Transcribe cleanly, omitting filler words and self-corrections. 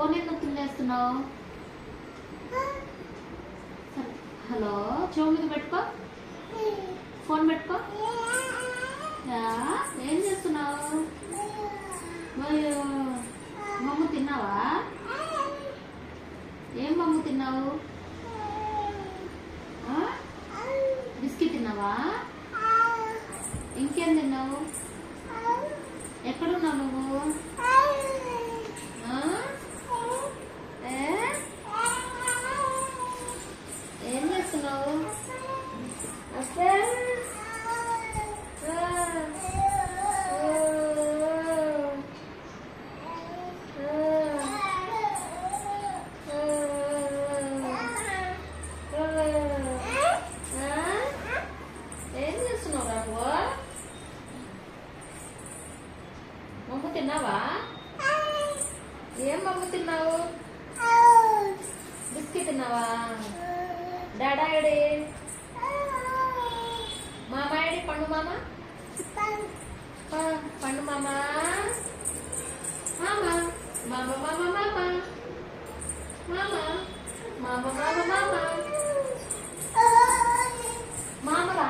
Phone ఎందుకు తినేస్తున్నావు? Hello, చెవు మీద పెట్టుకో, ఫోన్ పెట్టుకో. ఏం చేస్తున్నావు? మమ్మ తిన్నావా? ఏం మమ్మ తిన్నావు? బిస్కెట్ తిన్నావా? ఇంకేం తిన్నావు? ఎక్కడున్నావు నువ్వు? ఏం చేస్తున్నావు? ఏం చేస్తున్నావు రావు? మమ్మ తిన్నావా? ఏం మమ్మ తిన్నావు? బిస్కెట్ తిన్నావా? డాడా ఏడి? మామ ఏడి? పండు మామ, పండు మామ, మామ మామ మామ మామ మామ మామ మామ మామ మామ రా.